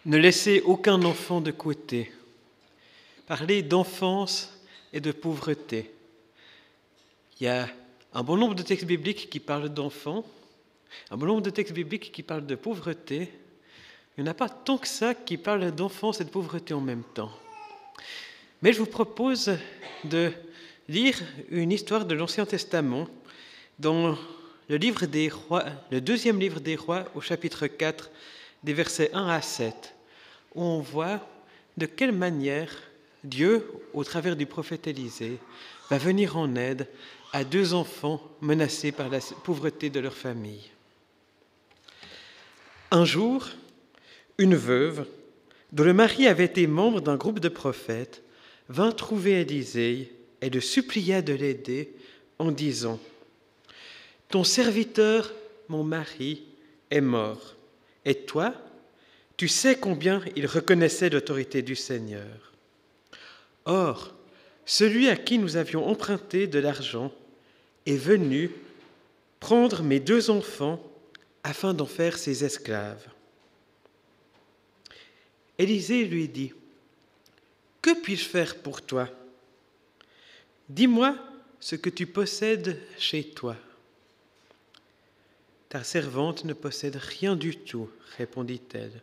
Ne laissez aucun enfant de côté. Parlez d'enfance et de pauvreté. Il y a un bon nombre de textes bibliques qui parlent d'enfants, un bon nombre de textes bibliques qui parlent de pauvreté. Il n'y en a pas tant que ça qui parlent d'enfance et de pauvreté en même temps. Mais je vous propose de lire une histoire de l'Ancien Testament dans le livre des Rois, le deuxième livre des Rois, au chapitre 4, des versets 1 à 7, où on voit de quelle manière Dieu, au travers du prophète Élisée, va venir en aide à deux enfants menacés par la pauvreté de leur famille. Un jour, une veuve, dont le mari avait été membre d'un groupe de prophètes, vint trouver Élisée et le supplia de l'aider en disant : « Ton serviteur, mon mari, est mort, et toi, tu sais combien il reconnaissait l'autorité du Seigneur. Or, celui à qui nous avions emprunté de l'argent est venu prendre mes deux enfants afin d'en faire ses esclaves. » Élisée lui dit : « Que puis-je faire pour toi ? Dis-moi ce que tu possèdes chez toi. » »« Ta servante ne possède rien du tout, répondit-elle.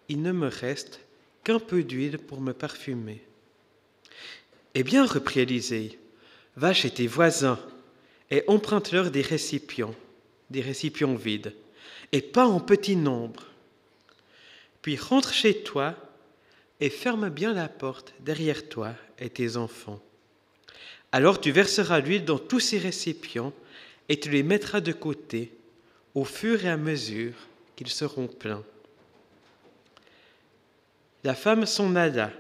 Il ne me reste qu'un peu d'huile pour me parfumer. » « Eh bien, reprit Élisée, va chez tes voisins et emprunte-leur des récipients vides, et pas en petit nombre. Puis rentre chez toi et ferme bien la porte derrière toi et tes enfants. Alors tu verseras l'huile dans tous ces récipients et tu les mettras de côté au fur et à mesure qu'ils seront pleins. » La femme s'en alla.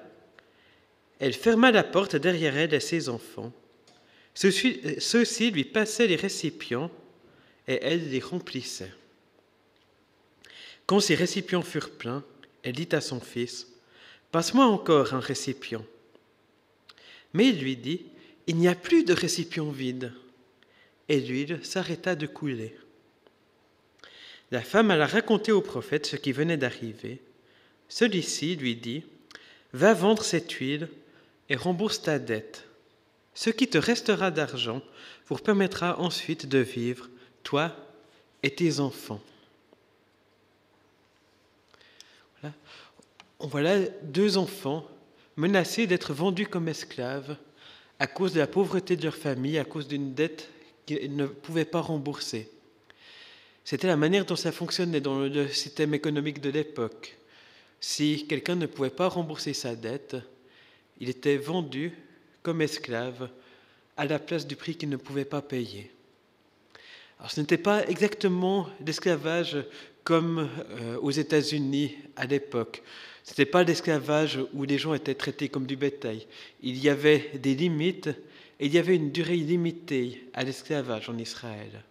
Elle ferma la porte derrière elle et ses enfants. Ceux-ci lui passaient les récipients et elle les remplissait. Quand ces récipients furent pleins, elle dit à son fils : « Passe-moi encore un récipient. » Mais il lui dit : « Il n'y a plus de récipient vide. » Et l'huile s'arrêta de couler. La femme alla raconter au prophète ce qui venait d'arriver. Celui-ci lui dit : « Va vendre cette huile et rembourse ta dette. Ce qui te restera d'argent vous permettra ensuite de vivre, toi et tes enfants. » Voilà deux enfants menacés d'être vendus comme esclaves à cause de la pauvreté de leur famille, à cause d'une dette qu'ils ne pouvaient pas rembourser. C'était la manière dont ça fonctionnait dans le système économique de l'époque. Si quelqu'un ne pouvait pas rembourser sa dette, il était vendu comme esclave à la place du prix qu'il ne pouvait pas payer. Alors, ce n'était pas exactement l'esclavage comme aux États-Unis à l'époque. Ce n'était pas l'esclavage où les gens étaient traités comme du bétail. Il y avait des limites et il y avait une durée limitée à l'esclavage en Israël.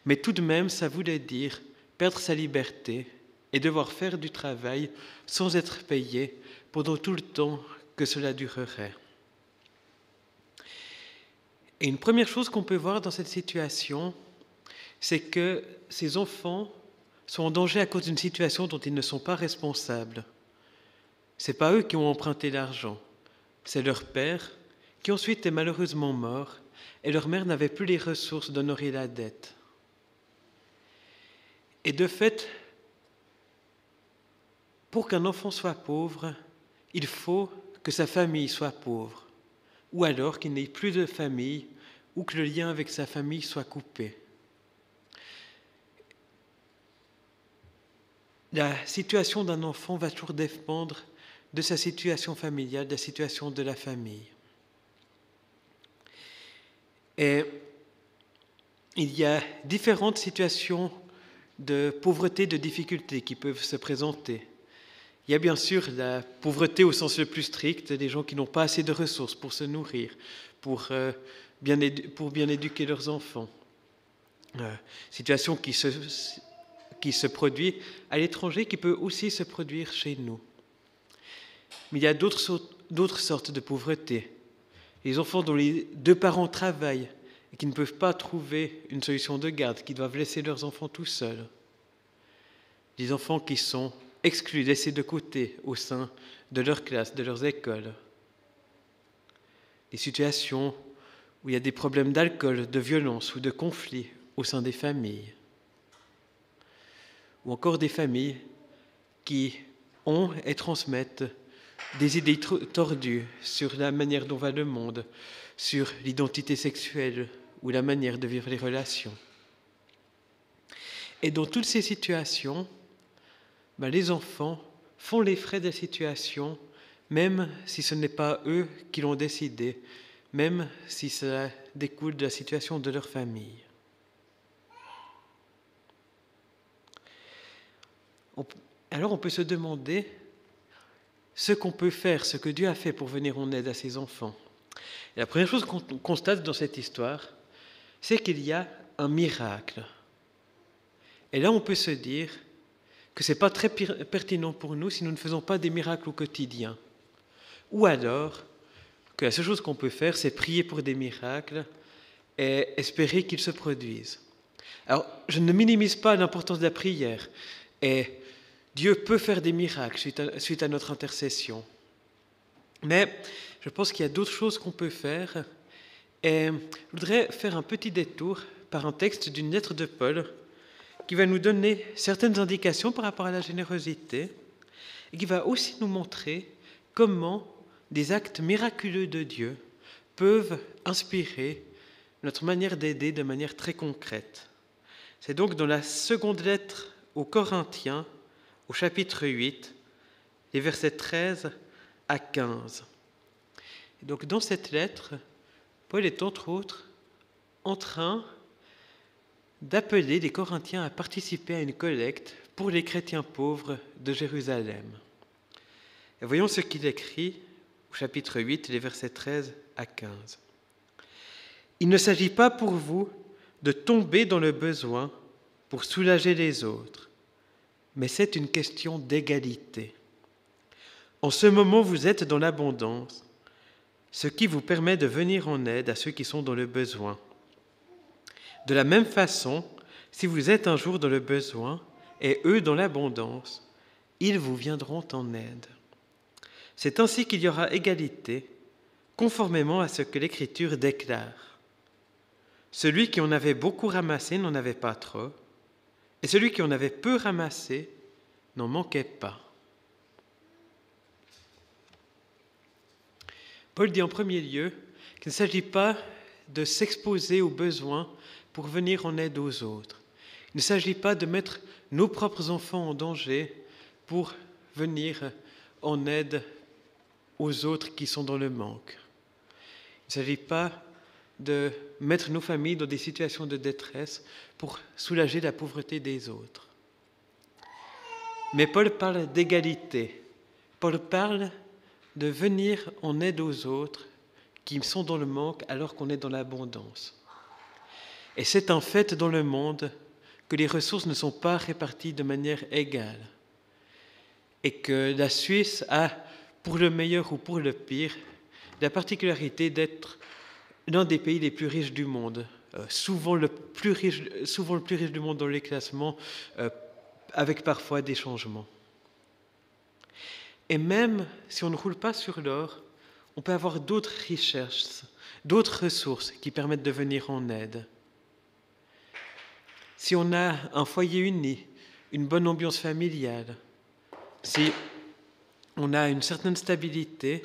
Mais tout de même, ça voulait dire perdre sa liberté et devoir faire du travail sans être payé pendant tout le temps que cela durerait. Et une première chose qu'on peut voir dans cette situation, c'est que ces enfants sont en danger à cause d'une situation dont ils ne sont pas responsables. Ce n'est pas eux qui ont emprunté l'argent, c'est leur père qui ensuite est malheureusement mort et leur mère n'avait plus les ressources d'honorer la dette. Et de fait, pour qu'un enfant soit pauvre, il faut que sa famille soit pauvre, ou alors qu'il n'ait plus de famille, ou que le lien avec sa famille soit coupé. La situation d'un enfant va toujours dépendre de sa situation familiale, de la situation de la famille. Et il y a différentes situations de pauvreté, de difficultés qui peuvent se présenter. Il y a bien sûr la pauvreté au sens le plus strict, des gens qui n'ont pas assez de ressources pour se nourrir, pour bien éduquer leurs enfants. Situation qui se produit à l'étranger, qui peut aussi se produire chez nous. Mais il y a d'autres sortes de pauvreté. Les enfants dont les deux parents travaillent et qui ne peuvent pas trouver une solution de garde, qui doivent laisser leurs enfants tout seuls. Les enfants qui sont exclus, laissés de côté au sein de leur classe, de leurs écoles. Des situations où il y a des problèmes d'alcool, de violence ou de conflits au sein des familles. Ou encore des familles qui ont et transmettent des idées tordues sur la manière dont va le monde, sur l'identité sexuelle ou la manière de vivre les relations. Et dans toutes ces situations, les enfants font les frais de la situation, même si ce n'est pas eux qui l'ont décidé, même si cela découle de la situation de leur famille. Alors on peut se demander ce qu'on peut faire, ce que Dieu a fait pour venir en aide à ses enfants. Et la première chose qu'on constate dans cette histoire, c'est qu'il y a un miracle. Et là, on peut se dire que ce n'est pas très pertinent pour nous si nous ne faisons pas des miracles au quotidien. Ou alors, que la seule chose qu'on peut faire, c'est prier pour des miracles et espérer qu'ils se produisent. Alors, je ne minimise pas l'importance de la prière. Et Dieu peut faire des miracles suite à notre intercession. Mais je pense qu'il y a d'autres choses qu'on peut faire. Et je voudrais faire un petit détour par un texte d'une lettre de Paul qui va nous donner certaines indications par rapport à la générosité et qui va aussi nous montrer comment des actes miraculeux de Dieu peuvent inspirer notre manière d'aider de manière très concrète. C'est donc dans la seconde lettre aux Corinthiens, au chapitre 8, les versets 13 à 15. Et donc dans cette lettre, Paul est entre autres en train d'appeler les Corinthiens à participer à une collecte pour les chrétiens pauvres de Jérusalem. Et voyons ce qu'il écrit au chapitre 8, les versets 13 à 15. « Il ne s'agit pas pour vous de tomber dans le besoin pour soulager les autres, mais c'est une question d'égalité. En ce moment, vous êtes dans l'abondance, ce qui vous permet de venir en aide à ceux qui sont dans le besoin. De la même façon, si vous êtes un jour dans le besoin et eux dans l'abondance, ils vous viendront en aide. C'est ainsi qu'il y aura égalité, conformément à ce que l'Écriture déclare. Celui qui en avait beaucoup ramassé n'en avait pas trop, et celui qui en avait peu ramassé n'en manquait pas. » Paul dit en premier lieu qu'il ne s'agit pas de s'exposer aux besoins pour venir en aide aux autres. Il ne s'agit pas de mettre nos propres enfants en danger pour venir en aide aux autres qui sont dans le manque. Il ne s'agit pas de mettre nos familles dans des situations de détresse pour soulager la pauvreté des autres. Mais Paul parle d'égalité. Paul parle de venir en aide aux autres qui sont dans le manque alors qu'on est dans l'abondance. Et c'est un fait dans le monde que les ressources ne sont pas réparties de manière égale et que la Suisse a, pour le meilleur ou pour le pire, la particularité d'être l'un des pays les plus riches du monde, souvent le plus riche du monde dans les classements, avec parfois des changements. Et même si on ne roule pas sur l'or, on peut avoir d'autres richesses, d'autres ressources qui permettent de venir en aide. Si on a un foyer uni, une bonne ambiance familiale, si on a une certaine stabilité,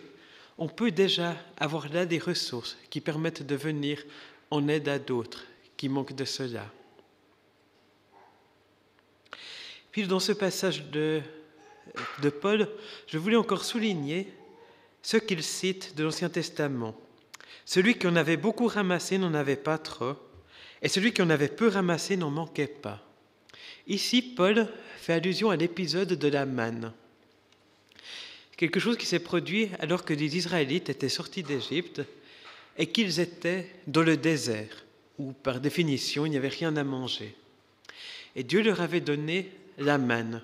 on peut déjà avoir là des ressources qui permettent de venir en aide à d'autres qui manquent de cela. Puis dans ce passage de Paul, je voulais encore souligner ce qu'il cite de l'Ancien Testament. Celui qui en avait beaucoup ramassé n'en avait pas trop, et celui qui en avait peu ramassé n'en manquait pas. Ici, Paul fait allusion à l'épisode de la manne. Quelque chose qui s'est produit alors que les Israélites étaient sortis d'Égypte et qu'ils étaient dans le désert, où par définition il n'y avait rien à manger. Et Dieu leur avait donné la manne,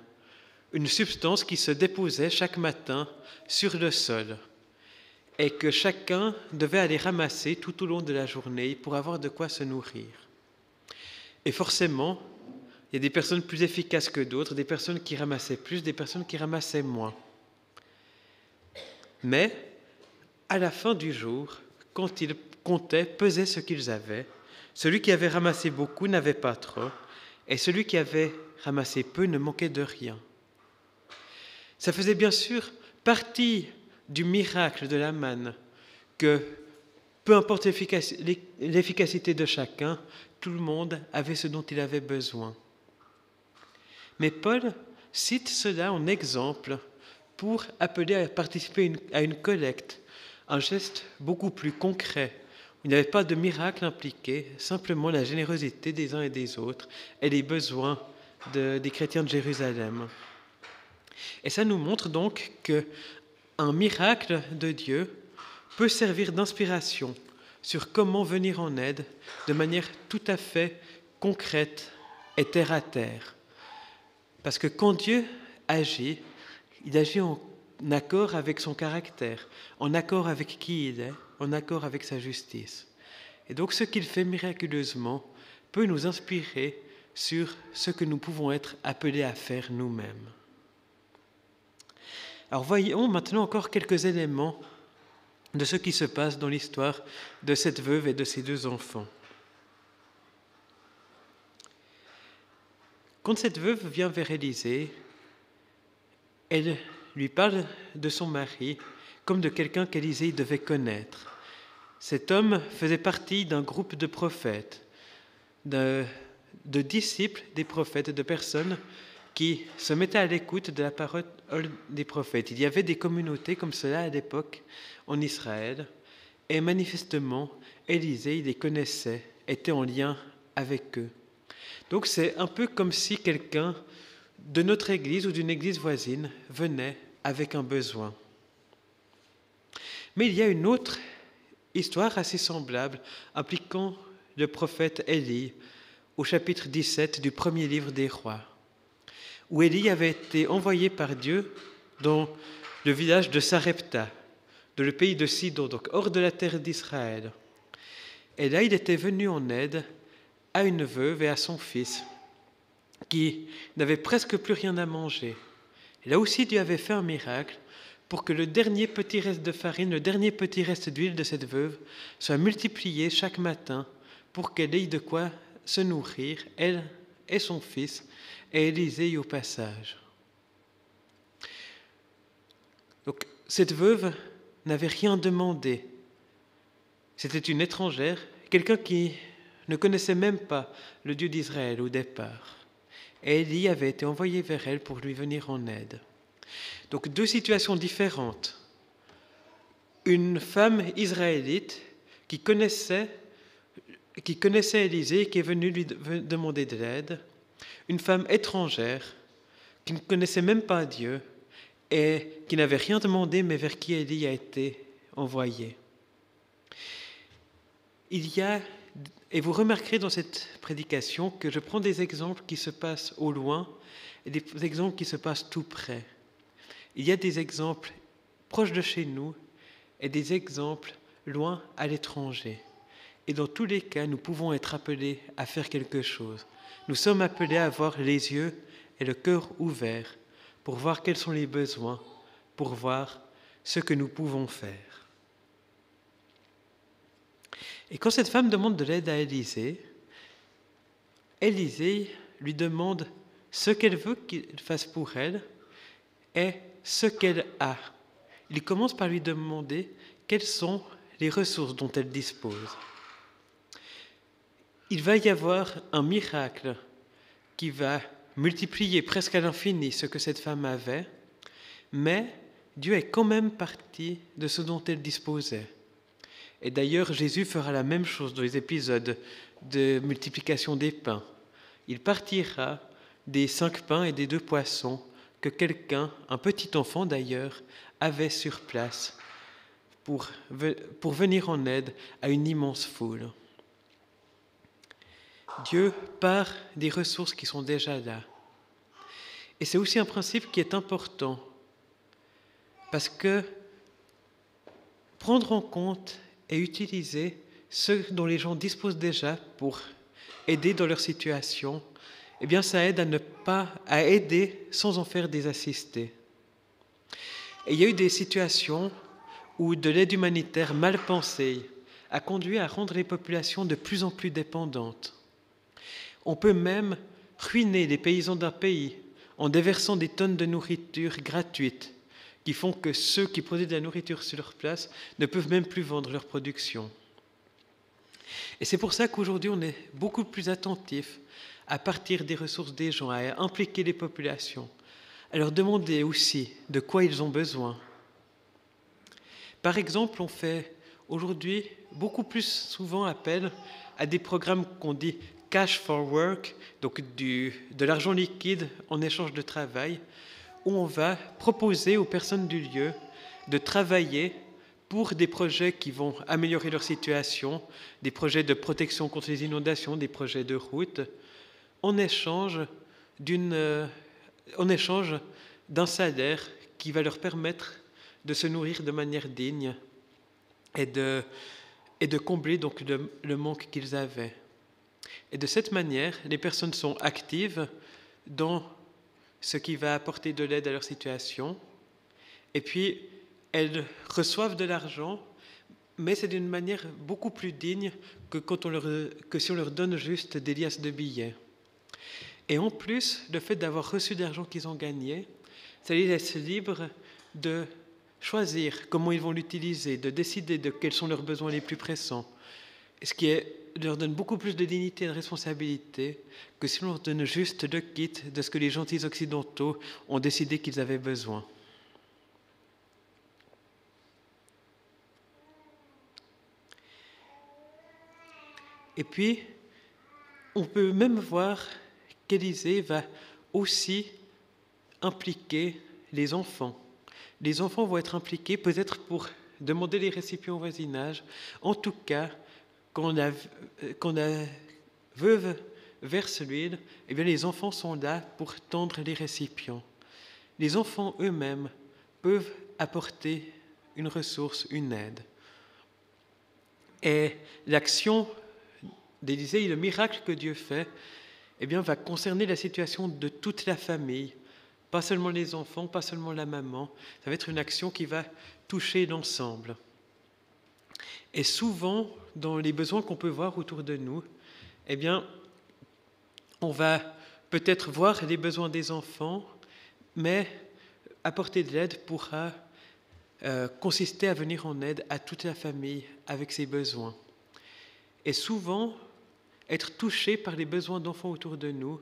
une substance qui se déposait chaque matin sur le sol et que chacun devait aller ramasser tout au long de la journée pour avoir de quoi se nourrir. Et forcément, il Il y a des personnes plus efficaces que d'autres, des personnes qui ramassaient plus, des personnes qui ramassaient moins. Mais, à la fin du jour, quand ils comptaient, pesaient ce qu'ils avaient, celui qui avait ramassé beaucoup n'avait pas trop, et celui qui avait ramassé peu ne manquait de rien. Ça faisait bien sûr partie du miracle de la manne que, peu importe l'efficacité de chacun, tout le monde avait ce dont il avait besoin. Mais Paul cite cela en exemple pour appeler à participer à une collecte, un geste beaucoup plus concret. Il n'y avait pas de miracle impliqué, simplement la générosité des uns et des autres et les besoins des chrétiens de Jérusalem. Et ça nous montre donc qu'un miracle de Dieu peut servir d'inspiration sur comment venir en aide de manière tout à fait concrète et terre à terre. Parce que quand Dieu agit, il agit en accord avec son caractère, en accord avec qui il est, en accord avec sa justice. Et donc ce qu'il fait miraculeusement peut nous inspirer sur ce que nous pouvons être appelés à faire nous-mêmes. Alors voyons maintenant encore quelques éléments de ce qui se passe dans l'histoire de cette veuve et de ses 2 enfants. Quand cette veuve vient vers Élisée, elle lui parle de son mari comme de quelqu'un qu'Élisée devait connaître. Cet homme faisait partie d'un groupe de prophètes, de disciples des prophètes, de personnes qui se mettaient à l'écoute de la parole des prophètes. Il y avait des communautés comme cela à l'époque en Israël, et manifestement, Élisée, il les connaissait, était en lien avec eux. Donc c'est un peu comme si quelqu'un de notre église ou d'une église voisine venait avec un besoin. Mais il y a une autre histoire assez semblable impliquant le prophète Élie au chapitre 17 du premier livre des rois, où Élie avait été envoyé par Dieu dans le village de Sarepta, dans le pays de Sidon, donc hors de la terre d'Israël. Et là, il était venu en aide à une veuve et à son fils, qui n'avaient presque plus rien à manger. Et là aussi, Dieu avait fait un miracle pour que le dernier petit reste de farine, le dernier petit reste d'huile de cette veuve soit multiplié chaque matin pour qu'elle ait de quoi se nourrir, elle et son fils, et Élisée au passage. Donc, cette veuve n'avait rien demandé. C'était une étrangère, quelqu'un qui ne connaissait même pas le Dieu d'Israël au départ. Et Élie avait été envoyé vers elle pour lui venir en aide. Donc 2 situations différentes. Une femme israélite qui connaissait Élisée et qui est venue lui demander de l'aide. Une femme étrangère qui ne connaissait même pas Dieu et qui n'avait rien demandé mais vers qui Élie a été envoyé. Et vous remarquerez dans cette prédication que je prends des exemples qui se passent au loin et des exemples qui se passent tout près. Il y a des exemples proches de chez nous et des exemples loin à l'étranger. Et dans tous les cas, nous pouvons être appelés à faire quelque chose. Nous sommes appelés à avoir les yeux et le cœur ouverts pour voir quels sont les besoins, pour voir ce que nous pouvons faire. Et quand cette femme demande de l'aide à Élisée, Élisée lui demande ce qu'elle veut qu'il fasse pour elle et ce qu'elle a. Il commence par lui demander quelles sont les ressources dont elle dispose. Il va y avoir un miracle qui va multiplier presque à l'infini ce que cette femme avait, mais Dieu est quand même parti de ce dont elle disposait. Et d'ailleurs, Jésus fera la même chose dans les épisodes de multiplication des pains. Il partira des 5 pains et des 2 poissons que quelqu'un, un petit enfant d'ailleurs, avait sur place pour venir en aide à une immense foule. Dieu part des ressources qui sont déjà là. Et c'est aussi un principe qui est important, parce que prendre en compte et utiliser ce dont les gens disposent déjà pour aider dans leur situation eh bien ça aide à aider sans en faire des assistés. Et il y a eu des situations où de l'aide humanitaire mal pensée a conduit à rendre les populations de plus en plus dépendantes. On peut même ruiner les paysans d'un pays en déversant des tonnes de nourriture gratuite qui font que ceux qui produisent de la nourriture sur leur place ne peuvent même plus vendre leur production. Et c'est pour ça qu'aujourd'hui, on est beaucoup plus attentif à partir des ressources des gens, à impliquer les populations, à leur demander aussi de quoi ils ont besoin. Par exemple, on fait aujourd'hui beaucoup plus souvent appel à des programmes qu'on dit cash for work, donc de l'argent liquide en échange de travail, où on va proposer aux personnes du lieu de travailler pour des projets qui vont améliorer leur situation, des projets de protection contre les inondations, des projets de route, en échange d'un salaire qui va leur permettre de se nourrir de manière digne et de combler donc le manque qu'ils avaient. Et de cette manière, les personnes sont actives dans ce qui va apporter de l'aide à leur situation. Et puis, elles reçoivent de l'argent, mais c'est d'une manière beaucoup plus digne que si on leur donne juste des liasses de billets. Et en plus, le fait d'avoir reçu de l'argent qu'ils ont gagné, ça les laisse libres de choisir comment ils vont l'utiliser, de décider de quels sont leurs besoins les plus pressants. Ce qui leur donne beaucoup plus de dignité et de responsabilité que si on leur donne juste le kit de ce que les gentils occidentaux ont décidé qu'ils avaient besoin. Et puis, on peut même voir qu'Élisée va aussi impliquer les enfants. Les enfants vont être impliqués peut-être pour demander les récipients au voisinage. En tout cas, quand la veuve verse l'huile, eh bien les enfants sont là pour tendre les récipients. Les enfants eux-mêmes peuvent apporter une ressource, une aide. Et l'action d'Élisée, le miracle que Dieu fait, eh bien, va concerner la situation de toute la famille, pas seulement les enfants, pas seulement la maman. Ça va être une action qui va toucher l'ensemble. Et souvent, dans les besoins qu'on peut voir autour de nous, eh bien, on va peut-être voir les besoins des enfants, mais apporter de l'aide pourra consister à venir en aide à toute la famille avec ses besoins. Et souvent, être touché par les besoins d'enfants autour de nous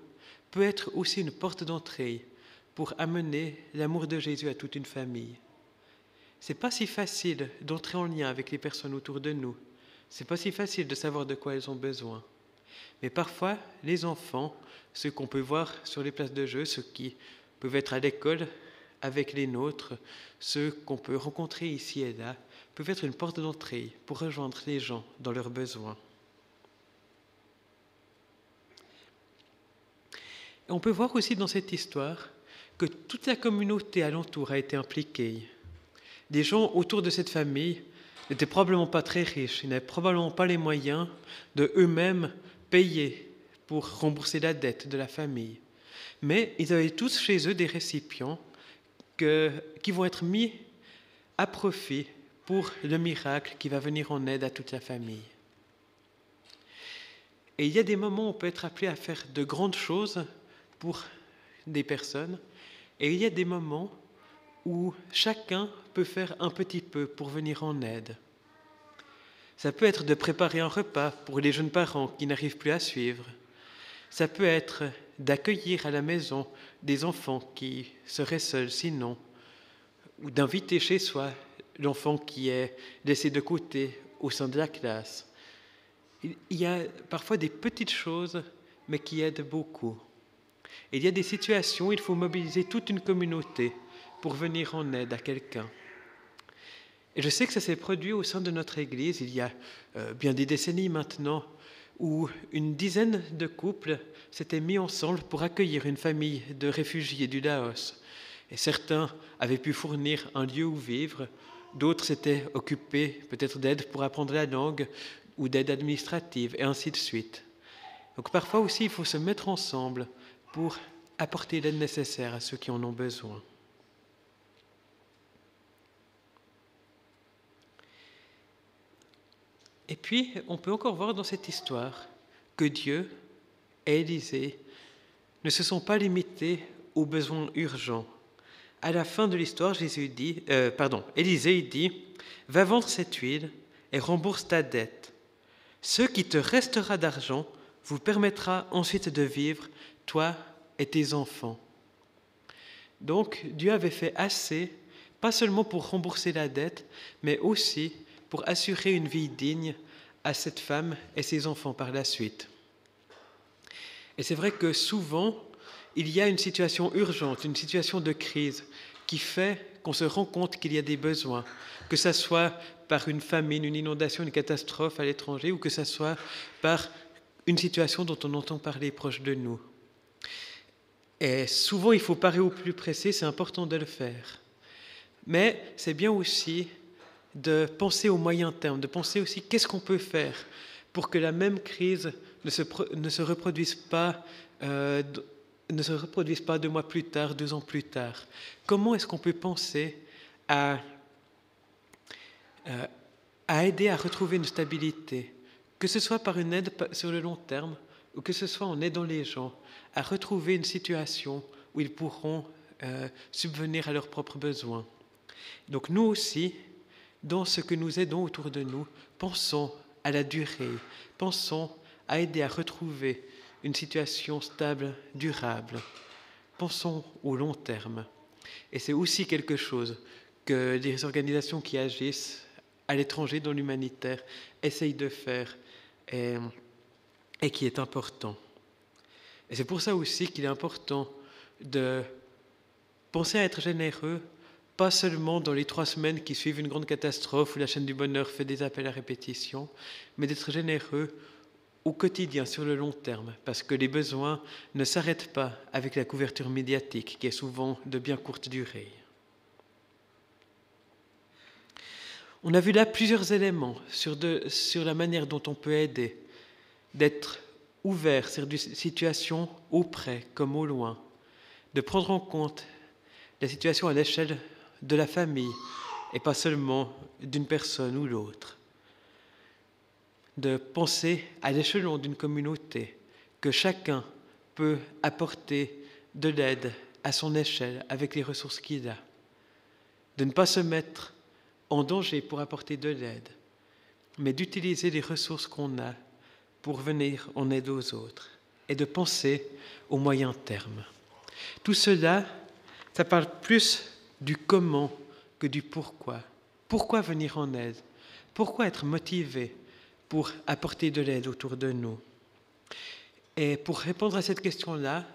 peut être aussi une porte d'entrée pour amener l'amour de Jésus à toute une famille. C'est pas si facile d'entrer en lien avec les personnes autour de nous. C'est pas si facile de savoir de quoi elles ont besoin. Mais parfois, les enfants, ceux qu'on peut voir sur les places de jeu, ceux qui peuvent être à l'école avec les nôtres, ceux qu'on peut rencontrer ici et là, peuvent être une porte d'entrée pour rejoindre les gens dans leurs besoins. Et on peut voir aussi dans cette histoire que toute la communauté alentour a été impliquée. Les gens autour de cette famille n'étaient probablement pas très riches, ils n'avaient probablement pas les moyens de eux-mêmes payer pour rembourser la dette de la famille. Mais ils avaient tous chez eux des récipients qui vont être mis à profit pour le miracle qui va venir en aide à toute la famille. Et il y a des moments où on peut être appelé à faire de grandes choses pour des personnes, et il y a des moments où chacun peut faire un petit peu pour venir en aide. Ça peut être de préparer un repas pour les jeunes parents qui n'arrivent plus à suivre. Ça peut être d'accueillir à la maison des enfants qui seraient seuls sinon, ou d'inviter chez soi l'enfant qui est laissé de côté au sein de la classe. Il y a parfois des petites choses, mais qui aident beaucoup. Et il y a des situations où il faut mobiliser toute une communauté pour venir en aide à quelqu'un. Et je sais que ça s'est produit au sein de notre Église il y a bien des décennies maintenant, où une dizaine de couples s'étaient mis ensemble pour accueillir une famille de réfugiés du Laos. Et certains avaient pu fournir un lieu où vivre, d'autres s'étaient occupés peut-être d'aide pour apprendre la langue ou d'aide administrative, et ainsi de suite. Donc parfois aussi, il faut se mettre ensemble pour apporter l'aide nécessaire à ceux qui en ont besoin. Et puis, on peut encore voir dans cette histoire que Dieu et Élisée ne se sont pas limités aux besoins urgents. À la fin de l'histoire, Élisée dit « Va vendre cette huile et rembourse ta dette. Ce qui te restera d'argent vous permettra ensuite de vivre, toi et tes enfants. » Donc, Dieu avait fait assez, pas seulement pour rembourser la dette, mais aussi pour assurer une vie digne à cette femme et ses enfants par la suite. Et c'est vrai que souvent, il y a une situation urgente, une situation de crise qui fait qu'on se rend compte qu'il y a des besoins, que ce soit par une famine, une inondation, une catastrophe à l'étranger, ou que ce soit par une situation dont on entend parler proche de nous. Et souvent, il faut parer au plus pressé, c'est important de le faire. Mais c'est bien aussi de penser au moyen terme, de penser aussi qu'est-ce qu'on peut faire pour que la même crise ne se reproduise pas 2 mois plus tard, 2 ans plus tard. Comment est-ce qu'on peut penser à aider à retrouver une stabilité, que ce soit par une aide sur le long terme ou que ce soit en aidant les gens à retrouver une situation où ils pourront subvenir à leurs propres besoins. Donc nous aussi, dans ce que nous aidons autour de nous, pensons à la durée, pensons à aider à retrouver une situation stable, durable. Pensons au long terme. Et c'est aussi quelque chose que les organisations qui agissent à l'étranger dans l'humanitaire essayent de faire et qui est important. Et c'est pour ça aussi qu'il est important de penser à être généreux, pas seulement dans les 3 semaines qui suivent une grande catastrophe où la chaîne du bonheur fait des appels à répétition, mais d'être généreux au quotidien, sur le long terme, parce que les besoins ne s'arrêtent pas avec la couverture médiatique, qui est souvent de bien courte durée. On a vu là plusieurs éléments sur la manière dont on peut aider, d'être ouvert sur des situations auprès comme au loin, de prendre en compte la situation à l'échelle de la famille et pas seulement d'une personne ou l'autre, de penser à l'échelon d'une communauté, que chacun peut apporter de l'aide à son échelle avec les ressources qu'il a, de ne pas se mettre en danger pour apporter de l'aide, mais d'utiliser les ressources qu'on a pour venir en aide aux autres et de penser au moyen terme. Tout cela, ça parle plus du comment que du pourquoi. Pourquoi venir en aide? Pourquoi être motivé pour apporter de l'aide autour de nous? Et pour répondre à cette question-là,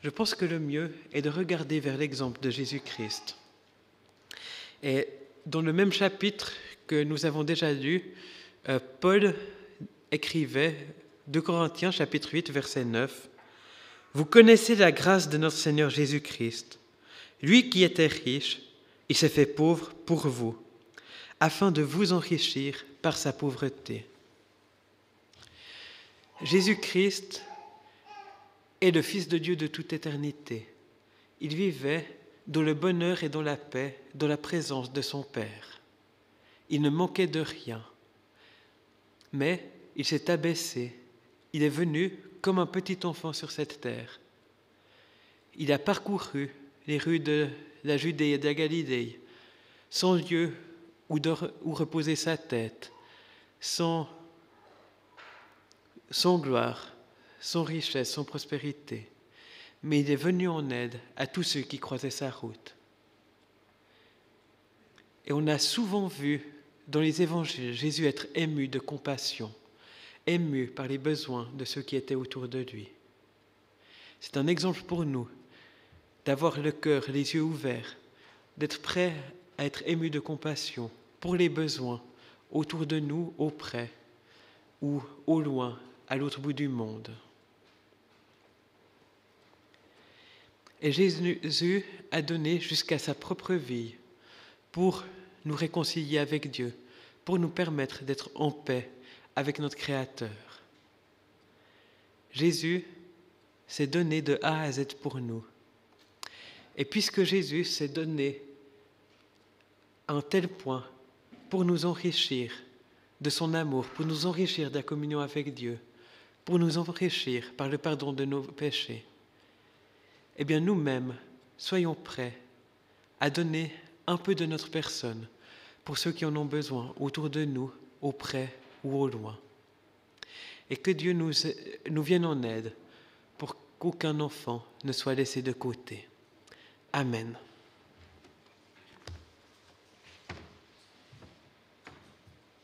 je pense que le mieux est de regarder vers l'exemple de Jésus-Christ. Et dans le même chapitre que nous avons déjà lu, Paul écrivait, 2 Corinthiens, chapitre 8, verset 9, « Vous connaissez la grâce de notre Seigneur Jésus-Christ. Lui qui était riche, il s'est fait pauvre pour vous, afin de vous enrichir par sa pauvreté. » Jésus-Christ est le Fils de Dieu de toute éternité. Il vivait dans le bonheur et dans la paix, dans la présence de son Père. Il ne manquait de rien. Mais il s'est abaissé. Il est venu comme un petit enfant sur cette terre. Il a parcouru les rues de la Judée et de la Galilée, sans lieu où reposer sa tête, sans gloire, sans richesse, sans prospérité. Mais il est venu en aide à tous ceux qui croisaient sa route. Et on a souvent vu dans les évangiles Jésus être ému de compassion, ému par les besoins de ceux qui étaient autour de lui. C'est un exemple pour nous d'avoir le cœur, les yeux ouverts, d'être prêt à être ému de compassion pour les besoins autour de nous, auprès ou au loin, à l'autre bout du monde. Et Jésus a donné jusqu'à sa propre vie pour nous réconcilier avec Dieu, pour nous permettre d'être en paix avec notre Créateur. Jésus s'est donné de A à Z pour nous. Et puisque Jésus s'est donné à un tel point pour nous enrichir de son amour, pour nous enrichir de la communion avec Dieu, pour nous enrichir par le pardon de nos péchés, eh bien nous-mêmes, soyons prêts à donner un peu de notre personne pour ceux qui en ont besoin, autour de nous, auprès ou au loin. Et que Dieu nous vienne en aide pour qu'aucun enfant ne soit laissé de côté. Amen.